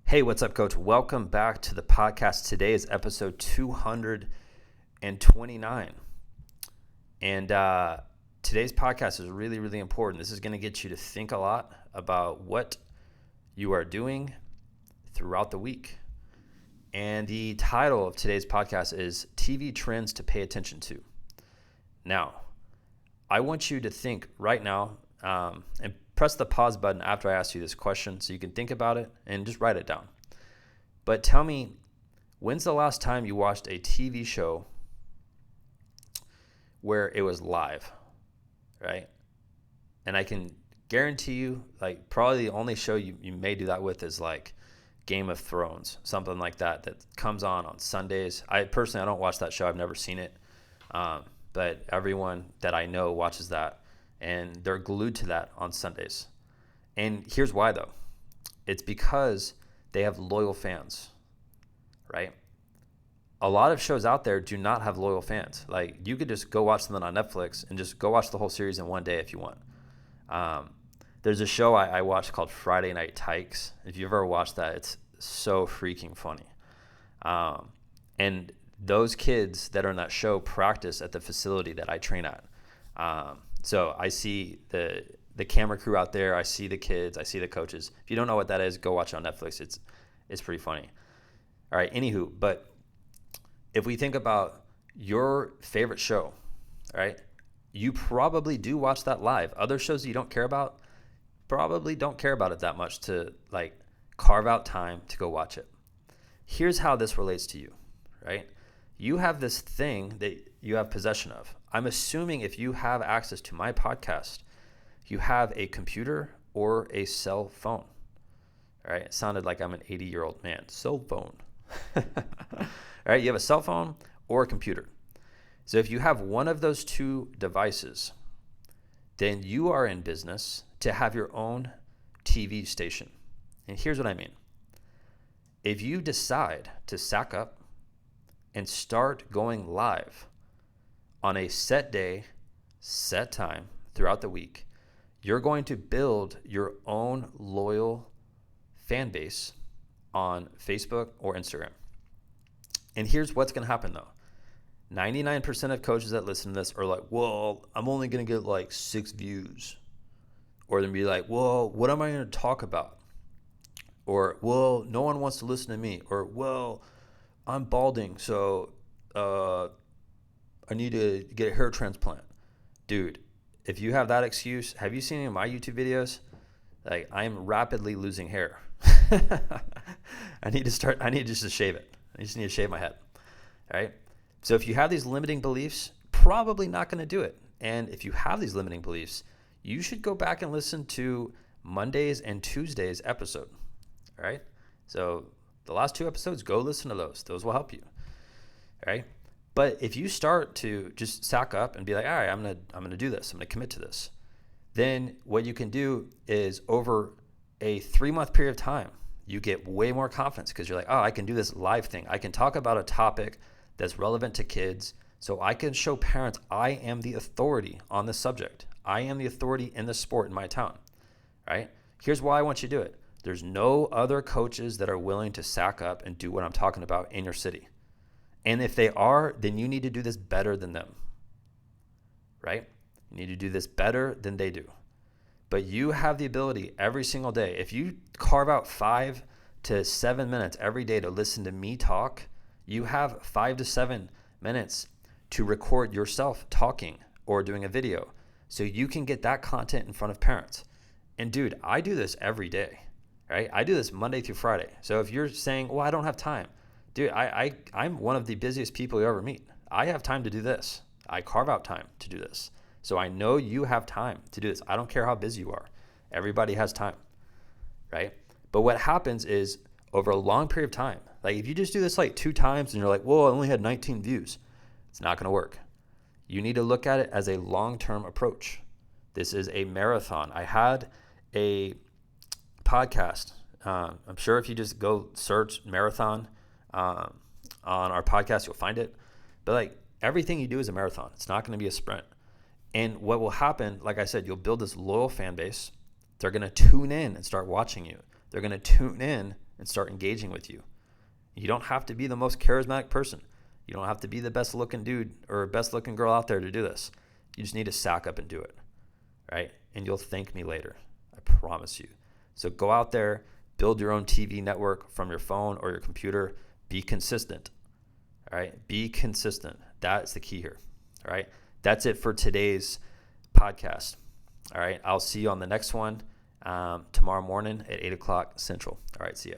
Hey, what's up, coach? Welcome back to the podcast. Today is episode 229. And today's podcast is really, really important. This is going to get you to think a lot about what you are doing throughout the week. And the title of today's podcast is TV Trends to Pay Attention to. Now, I want you to think right now and press the pause button after I ask you this question so you can think about it and just write it down. But tell me, when's the last time you watched a TV show where it was live, right? And I can guarantee you, like, probably the only show you may do that with is like Game of Thrones, something like that comes on Sundays. I don't watch that show. I've never seen it. But everyone that I know watches that, and they're glued to that on Sundays. And here's why, though. It's because they have loyal fans, right? A lot of shows out there do not have loyal fans. Like, you could just go watch something on Netflix and just go watch the whole series in one day if you want. There's a show I watched called Friday Night Tykes. If you've ever watched that, it's so freaking funny. And those kids that are in that show practice at the facility that I train at. So I see the camera crew out there. I see the kids. I see the coaches. If you don't know what that is, go watch it on Netflix. It's pretty funny. All right, anywho, but if we think about your favorite show, all right, you probably do watch that live. Other shows that you don't care about, probably don't care about it that much to like carve out time to go watch it. Here's how this relates to you, right? You have this thing that you have possession of. I'm assuming if you have access to my podcast, you have a computer or a cell phone. All right, it sounded like I'm an 80-year-old man. Cell phone. All right, you have a cell phone or a computer. So if you have one of those two devices, then you are in business to have your own TV station. And here's what I mean. If you decide to sack up and start going live on a set day, set time throughout the week, you're going to build your own loyal fan base on Facebook or Instagram. And here's what's going to happen though. 99% of coaches that listen to this are like, well, I'm only going to get like 6 views. Or they'll be like, well, what am I going to talk about? Or, well, no one wants to listen to me. Or, well, I'm balding, so I need to get a hair transplant. Dude, if you have that excuse, have you seen any of my YouTube videos? Like, I'm rapidly losing hair. I need just to shave it. I just need to shave my head. All right? So if you have these limiting beliefs, probably not going to do it. And if you have these limiting beliefs, you should go back and listen to Mondays and Tuesdays episode. All right? So the last 2 episodes, go listen to those. Those will help you. All right? But if you start to just sack up and be like, all right, I'm gonna do this. I'm gonna commit to this. Then what you can do is over a 3-month period of time, you get way more confidence because you're like, oh, I can do this live thing. I can talk about a topic that's relevant to kids. So I can show parents I am the authority on this subject. I am the authority in the sport in my town. Right? Here's why I want you to do it. There's no other coaches that are willing to sack up and do what I'm talking about in your city. And if they are, then you need to do this better than them, right? You need to do this better than they do. But you have the ability every single day. If you carve out 5 to 7 minutes every day to listen to me talk, you have 5 to 7 minutes to record yourself talking or doing a video so you can get that content in front of parents. And dude, I do this every day, right? I do this Monday through Friday. So if you're saying, well, I don't have time, dude, I'm one of the busiest people you ever meet. I have time to do this. I carve out time to do this. So I know you have time to do this. I don't care how busy you are. Everybody has time, right? But what happens is over a long period of time, like if you just do this like 2 times and you're like, whoa, I only had 19 views. It's not going to work. You need to look at it as a long-term approach. This is a marathon. I had a podcast. I'm sure if you just go search marathon, on our podcast, you'll find it. But like everything you do is a marathon. It's not going to be a sprint. And what will happen, like I said, you'll build this loyal fan base. They're going to tune in and start watching you. They're going to tune in and start engaging with you. You don't have to be the most charismatic person. You don't have to be the best looking dude or best looking girl out there to do this. You just need to sack up and do it, right? And you'll thank me later. I promise you. So go out there, build your own TV network from your phone or your computer. Be consistent, all right? Be consistent. That's the key here, all right? That's it for today's podcast, all right? I'll see you on the next one tomorrow morning at 8 o'clock Central. All right, see ya.